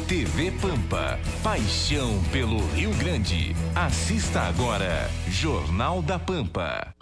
TV Pampa, paixão pelo Rio Grande. Assista agora, Jornal da Pampa.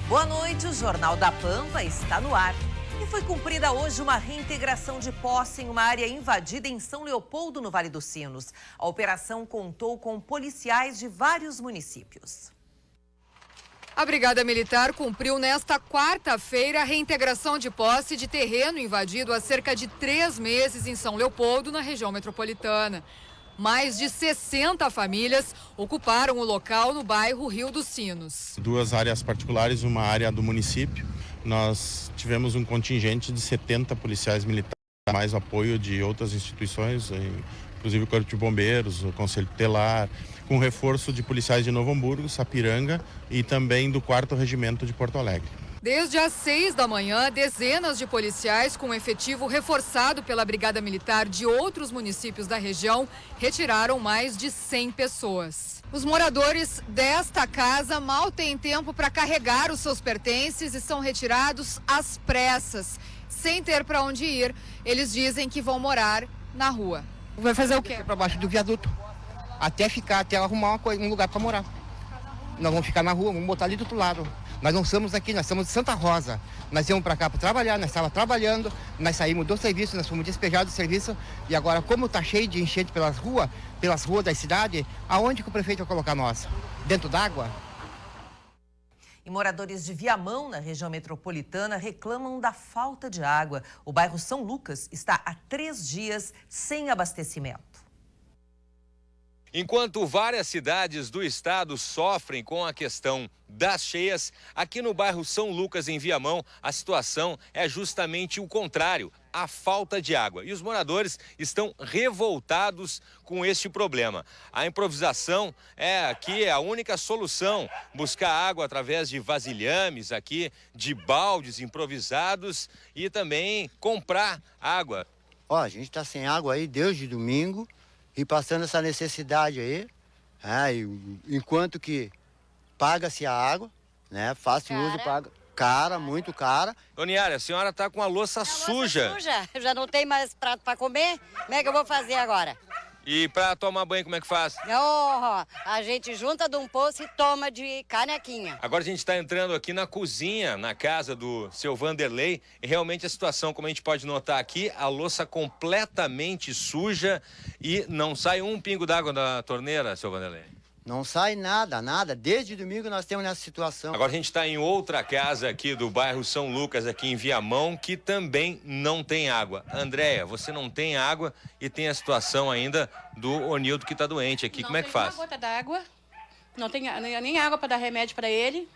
Boa noite, o Jornal da Pampa está no ar. E foi cumprida hoje uma reintegração de posse em uma área invadida em São Leopoldo, no Vale dos Sinos. A operação contou com policiais de vários municípios. A Brigada Militar cumpriu nesta quarta-feira a reintegração de posse de terreno invadido há cerca de 3 meses em São Leopoldo, na região metropolitana. Mais de 60 famílias ocuparam o local no bairro Rio dos Sinos. 2 áreas particulares, uma área do município. Nós tivemos um contingente de 70 policiais militares, mais apoio de outras instituições, inclusive o Corpo de Bombeiros, o Conselho Tutelar, com reforço de policiais de Novo Hamburgo, Sapiranga e também do 4º Regimento de Porto Alegre. Desde as 6 da manhã, dezenas de policiais com efetivo reforçado pela Brigada Militar de outros municípios da região retiraram mais de 100 pessoas. Os moradores desta casa mal têm tempo para carregar os seus pertences e são retirados às pressas, sem ter para onde ir. Eles dizem que vão morar na rua. Vai fazer o quê? Para baixo do viaduto, até arrumar um lugar para morar. Nós vamos ficar na rua, vamos botar ali do outro lado. Nós não estamos aqui, nós estamos de Santa Rosa. Nós viemos para cá para trabalhar, nós estávamos trabalhando, nós saímos do serviço, nós fomos despejados do serviço. E agora, como está cheio de enchente pelas ruas da cidade, aonde que o prefeito vai colocar nós? Dentro d'água? E moradores de Viamão, na região metropolitana, reclamam da falta de água. O bairro São Lucas está há 3 dias sem abastecimento. Enquanto várias cidades do estado sofrem com a questão das cheias, aqui no bairro São Lucas, em Viamão, a situação é justamente o contrário, a falta de água. E os moradores estão revoltados com este problema. A improvisação é aqui a única solução, buscar água através de vasilhames aqui, de baldes improvisados e também comprar água. A gente está sem água aí desde domingo. E passando essa necessidade aí, enquanto que paga-se a água, né? Fácil uso, paga. Cara, muito cara. Doniara, a senhora está com a louça suja. Suja, já não tem mais prato para comer, como é que eu vou fazer agora? E para tomar banho, como é que faz? A gente junta de um poço e toma de canequinha. Agora a gente está entrando aqui na cozinha, na casa do seu Vanderlei. E realmente a situação, como a gente pode notar aqui, a louça completamente suja e não sai um pingo d'água da torneira, seu Vanderlei. Não sai nada. Desde domingo nós temos nessa situação. Agora a gente está em outra casa aqui do bairro São Lucas, aqui em Viamão, que também não tem água. Andréia, você não tem água e tem a situação ainda do Onildo que está doente aqui. Como é que faz? Não tem uma gota d'água, não tem nem água para dar remédio para ele.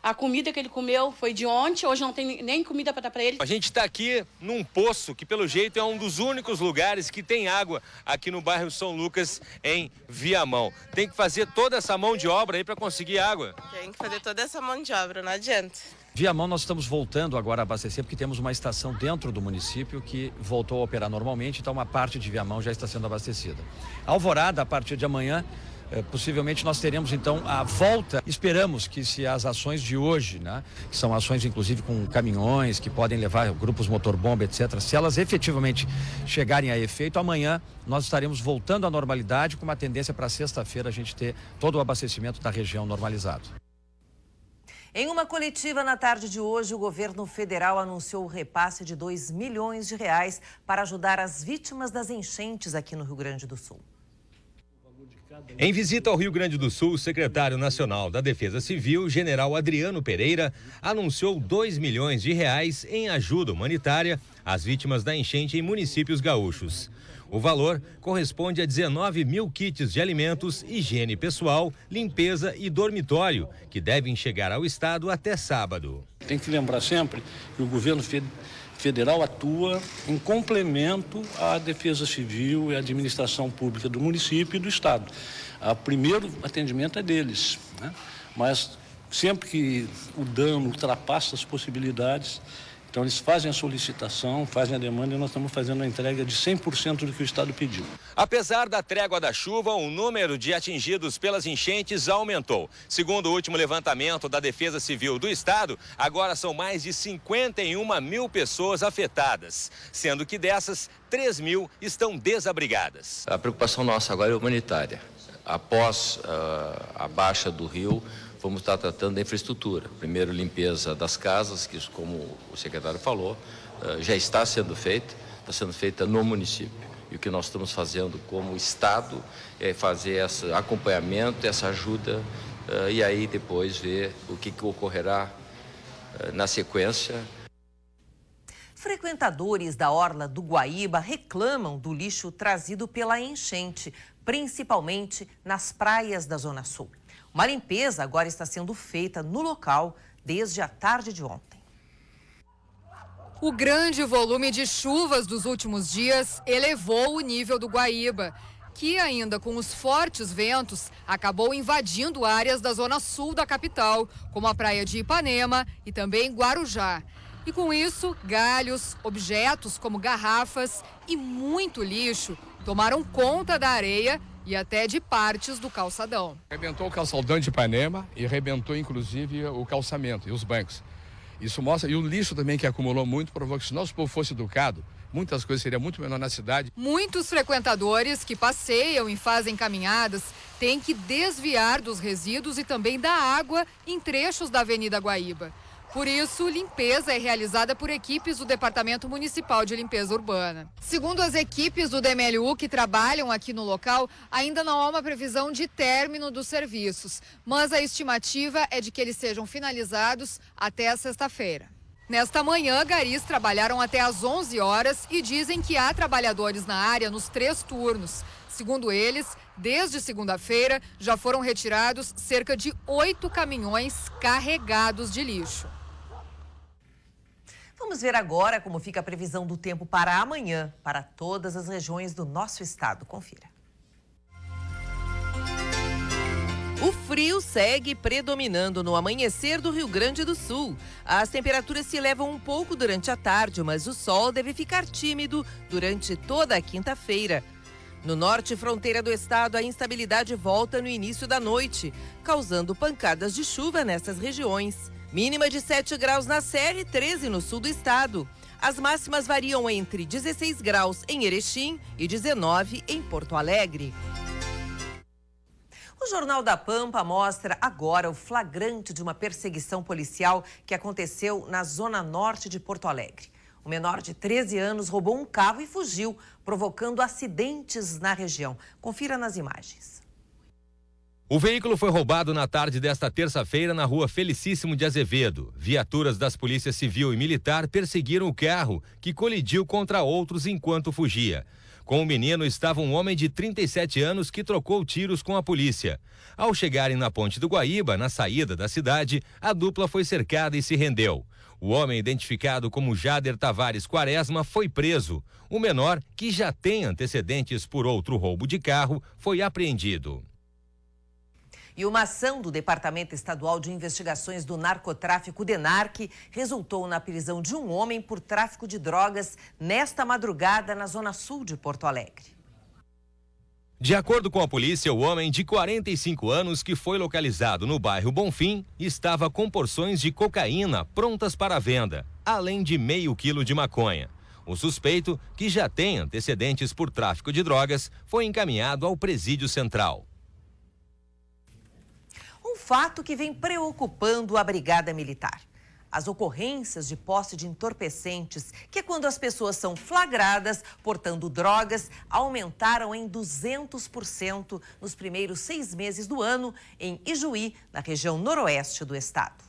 A comida que ele comeu foi de ontem, hoje não tem nem comida para dar para ele. A gente está aqui num poço que, pelo jeito, é um dos únicos lugares que tem água aqui no bairro São Lucas, em Viamão. Tem que fazer toda essa mão de obra aí para conseguir água. Tem que fazer toda essa mão de obra, não adianta. Viamão, nós estamos voltando agora a abastecer, porque temos uma estação dentro do município que voltou a operar normalmente, então uma parte de Viamão já está sendo abastecida. Alvorada, a partir de amanhã, possivelmente nós teremos então a volta. Esperamos que se as ações de hoje, né, que são ações inclusive com caminhões que podem levar grupos motorbomba, etc., se elas efetivamente chegarem a efeito, amanhã nós estaremos voltando à normalidade, com uma tendência para sexta-feira a gente ter todo o abastecimento da região normalizado. Em uma coletiva na tarde de hoje, o governo federal anunciou o repasse de R$2 milhões para ajudar as vítimas das enchentes aqui no Rio Grande do Sul. Em visita ao Rio Grande do Sul, o secretário nacional da Defesa Civil, general Adriano Pereira, anunciou R$2 milhões em ajuda humanitária às vítimas da enchente em municípios gaúchos. O valor corresponde a 19 mil kits de alimentos, higiene pessoal, limpeza e dormitório, que devem chegar ao estado até sábado. Tem que lembrar sempre que o governo federal atua em complemento à Defesa Civil e à administração pública do município e do estado. O primeiro atendimento é deles, né? Mas sempre que o dano ultrapassa as possibilidades, Então eles fazem a solicitação, fazem a demanda e nós estamos fazendo a entrega de 100% do que o Estado pediu. Apesar da trégua da chuva, o número de atingidos pelas enchentes aumentou. Segundo o último levantamento da Defesa Civil do Estado, agora são mais de 51 mil pessoas afetadas, sendo que dessas, 3 mil estão desabrigadas. A preocupação nossa agora é humanitária. Após a baixa do rio, vamos estar tratando da infraestrutura. Primeiro, limpeza das casas, que, como o secretário falou, já está sendo feita no município. E o que nós estamos fazendo como Estado é fazer esse acompanhamento, essa ajuda, e aí depois ver o que ocorrerá na sequência. Frequentadores da orla do Guaíba reclamam do lixo trazido pela enchente, principalmente nas praias da Zona Sul. Uma limpeza agora está sendo feita no local desde a tarde de ontem. O grande volume de chuvas dos últimos dias elevou o nível do Guaíba, que ainda com os fortes ventos acabou invadindo áreas da zona sul da capital, como a praia de Ipanema e também Guarujá. E com isso, galhos, objetos como garrafas e muito lixo tomaram conta da areia e até de partes do calçadão. Arrebentou o calçadão de Ipanema e arrebentou inclusive o calçamento e os bancos. Isso mostra, e o lixo também que acumulou muito, provou que se nosso povo fosse educado, muitas coisas seriam muito menor na cidade. Muitos frequentadores que passeiam e fazem caminhadas têm que desviar dos resíduos e também da água em trechos da Avenida Guaíba. Por isso, limpeza é realizada por equipes do Departamento Municipal de Limpeza Urbana. Segundo as equipes do DMLU que trabalham aqui no local, ainda não há uma previsão de término dos serviços, mas a estimativa é de que eles sejam finalizados até a sexta-feira. Nesta manhã, garis trabalharam até às 11 horas e dizem que há trabalhadores na área nos 3 turnos. Segundo eles, desde segunda-feira já foram retirados cerca de 8 caminhões carregados de lixo. Vamos ver agora como fica a previsão do tempo para amanhã, para todas as regiões do nosso estado. Confira. O frio segue predominando no amanhecer do Rio Grande do Sul. As temperaturas se elevam um pouco durante a tarde, mas o sol deve ficar tímido durante toda a quinta-feira. No norte, fronteira do estado, a instabilidade volta no início da noite, causando pancadas de chuva nessas regiões. Mínima de 7 graus na Serra e 13 no sul do estado. As máximas variam entre 16 graus em Erechim e 19 em Porto Alegre. O Jornal da Pampa mostra agora o flagrante de uma perseguição policial que aconteceu na zona norte de Porto Alegre. O menor de 13 anos roubou um carro e fugiu, provocando acidentes na região. Confira nas imagens. O veículo foi roubado na tarde desta terça-feira na rua Felicíssimo de Azevedo. Viaturas das polícias civil e militar perseguiram o carro, que colidiu contra outros enquanto fugia. Com o menino estava um homem de 37 anos que trocou tiros com a polícia. Ao chegarem na Ponte do Guaíba, na saída da cidade, a dupla foi cercada e se rendeu. O homem, identificado como Jader Tavares Quaresma, foi preso. O menor, que já tem antecedentes por outro roubo de carro, foi apreendido. E uma ação do Departamento Estadual de Investigações do Narcotráfico, DENARC, resultou na prisão de um homem por tráfico de drogas nesta madrugada na zona sul de Porto Alegre. De acordo com a polícia, o homem de 45 anos que foi localizado no bairro Bonfim estava com porções de cocaína prontas para venda, além de meio quilo de maconha. O suspeito, que já tem antecedentes por tráfico de drogas, foi encaminhado ao Presídio Central. Um fato que vem preocupando a Brigada Militar. As ocorrências de posse de entorpecentes, que é quando as pessoas são flagradas portando drogas, aumentaram em 200% nos primeiros 6 meses do ano em Ijuí, na região noroeste do estado.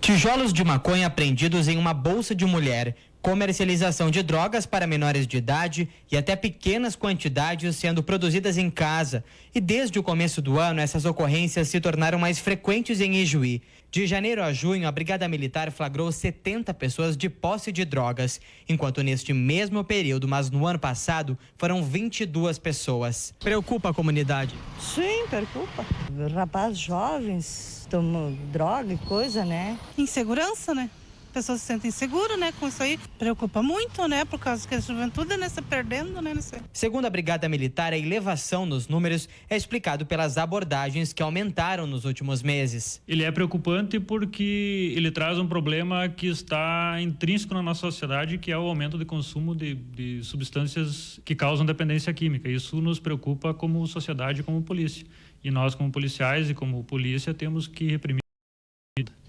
Tijolos de maconha apreendidos em uma bolsa de mulher, comercialização de drogas para menores de idade e até pequenas quantidades sendo produzidas em casa. E desde o começo do ano, essas ocorrências se tornaram mais frequentes em Ijuí. De janeiro a junho, a Brigada Militar flagrou 70 pessoas de posse de drogas, enquanto neste mesmo período, mas no ano passado, foram 22 pessoas. Preocupa a comunidade? Sim, preocupa. Rapazes jovens tomam droga e coisa, né? Insegurança, né? pessoas se sentem seguras, né? Com isso aí, preocupa muito, né? Por causa que a juventude, né, se perdendo, né? Segundo a Brigada Militar, a elevação nos números é explicado pelas abordagens que aumentaram nos últimos meses. Ele é preocupante porque ele traz um problema que está intrínseco na nossa sociedade, que é o aumento de consumo de substâncias que causam dependência química. Isso nos preocupa como sociedade, como polícia. E nós, como policiais e como polícia, temos que reprimir.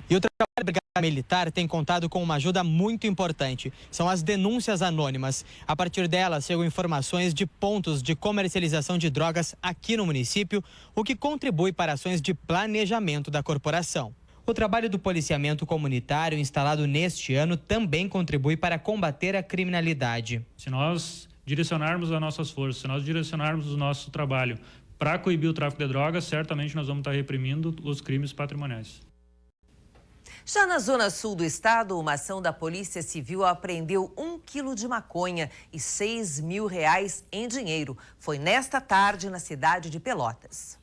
E o trabalho da Brigada Militar tem contado com uma ajuda muito importante. São as denúncias anônimas. A partir delas, chegam informações de pontos de comercialização de drogas aqui no município, o que contribui para ações de planejamento da corporação. O trabalho do policiamento comunitário instalado neste ano também contribui para combater a criminalidade. Se nós direcionarmos as nossas forças, se nós direcionarmos o nosso trabalho para coibir o tráfico de drogas, certamente nós vamos estar reprimindo os crimes patrimoniais. Já na zona sul do estado, uma ação da Polícia Civil apreendeu 1 quilo de maconha e R$6 mil em dinheiro. Foi nesta tarde na cidade de Pelotas.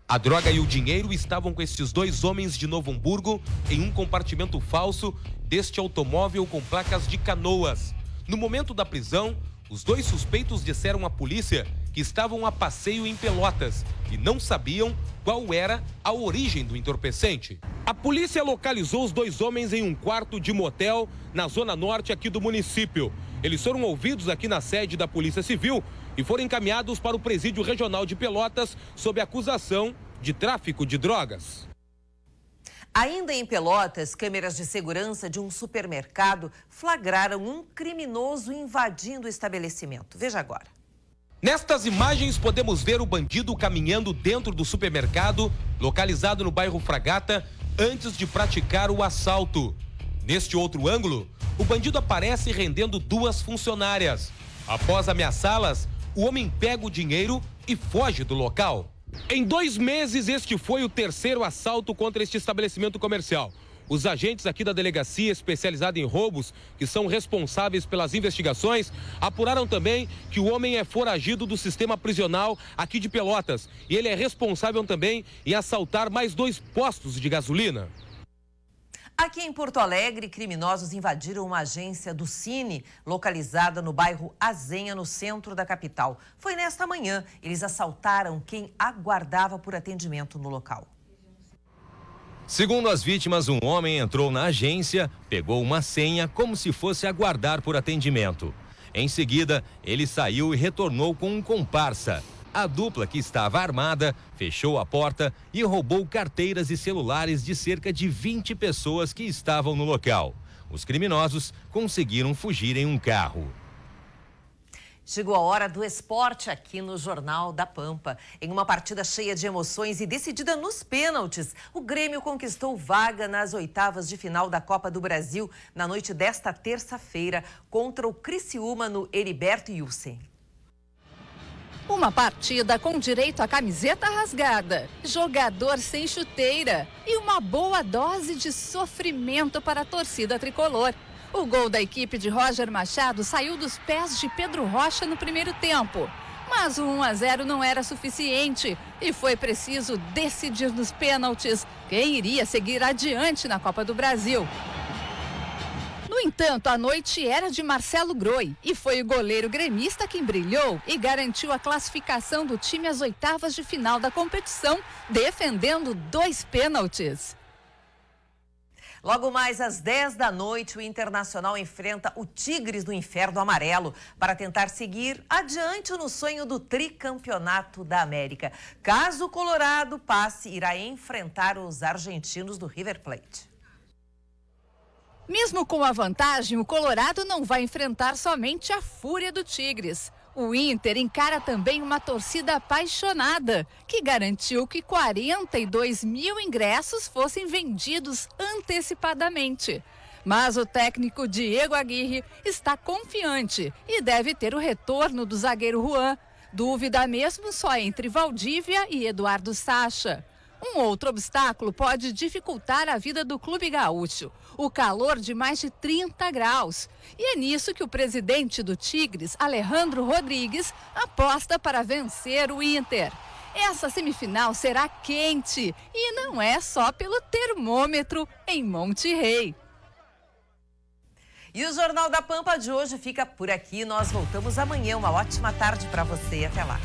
A droga e o dinheiro estavam com estes dois homens de Novo Hamburgo em um compartimento falso deste automóvel com placas de Canoas. No momento da prisão, os dois suspeitos disseram à polícia que estavam a passeio em Pelotas e não sabiam qual era a origem do entorpecente. A polícia localizou os dois homens em um quarto de motel na zona norte aqui do município. Eles foram ouvidos aqui na sede da Polícia Civil e foram encaminhados para o Presídio Regional de Pelotas sob acusação de tráfico de drogas. Ainda em Pelotas, câmeras de segurança de um supermercado flagraram um criminoso invadindo o estabelecimento. Veja agora. Nestas imagens podemos ver o bandido caminhando dentro do supermercado, localizado no bairro Fragata, antes de praticar o assalto. Neste outro ângulo, o bandido aparece rendendo duas funcionárias. Após ameaçá-las, o homem pega o dinheiro e foge do local. Em 2 meses, este foi o terceiro assalto contra este estabelecimento comercial. Os agentes aqui da delegacia especializada em roubos, que são responsáveis pelas investigações, apuraram também que o homem é foragido do sistema prisional aqui de Pelotas. E ele é responsável também em assaltar mais 2 postos de gasolina. Aqui em Porto Alegre, criminosos invadiram uma agência do Cine, localizada no bairro Azenha, no centro da capital. Foi nesta manhã, eles assaltaram quem aguardava por atendimento no local. Segundo as vítimas, um homem entrou na agência, pegou uma senha como se fosse aguardar por atendimento. Em seguida, ele saiu e retornou com um comparsa. A dupla, que estava armada, fechou a porta e roubou carteiras e celulares de cerca de 20 pessoas que estavam no local. Os criminosos conseguiram fugir em um carro. Chegou a hora do esporte aqui no Jornal da Pampa. Em uma partida cheia de emoções e decidida nos pênaltis, o Grêmio conquistou vaga nas oitavas de final da Copa do Brasil na noite desta terça-feira contra o Criciúma no Heriberto Ilsen. Uma partida com direito à camiseta rasgada, jogador sem chuteira e uma boa dose de sofrimento para a torcida tricolor. O gol da equipe de Roger Machado saiu dos pés de Pedro Rocha no primeiro tempo. Mas o 1-0 não era suficiente e foi preciso decidir nos pênaltis quem iria seguir adiante na Copa do Brasil. No entanto, a noite era de Marcelo Groi e foi o goleiro gremista quem brilhou e garantiu a classificação do time às oitavas de final da competição, defendendo 2 pênaltis. Logo mais às 10 da noite, o Internacional enfrenta o Tigres do Inferno Amarelo para tentar seguir adiante no sonho do tricampeonato da América. Caso o Colorado passe, irá enfrentar os argentinos do River Plate. Mesmo com a vantagem, o Colorado não vai enfrentar somente a fúria do Tigres. O Inter encara também uma torcida apaixonada, que garantiu que 42 mil ingressos fossem vendidos antecipadamente. Mas o técnico Diego Aguirre está confiante e deve ter o retorno do zagueiro Juan. Dúvida mesmo só entre Valdívia e Eduardo Sacha. Um outro obstáculo pode dificultar a vida do clube gaúcho, o calor de mais de 30 graus. E é nisso que o presidente do Tigres, Alejandro Rodrigues, aposta para vencer o Inter. Essa semifinal será quente e não é só pelo termômetro em Monte Rei. E o Jornal da Pampa de hoje fica por aqui. Nós voltamos amanhã. Uma ótima tarde para você. Até lá.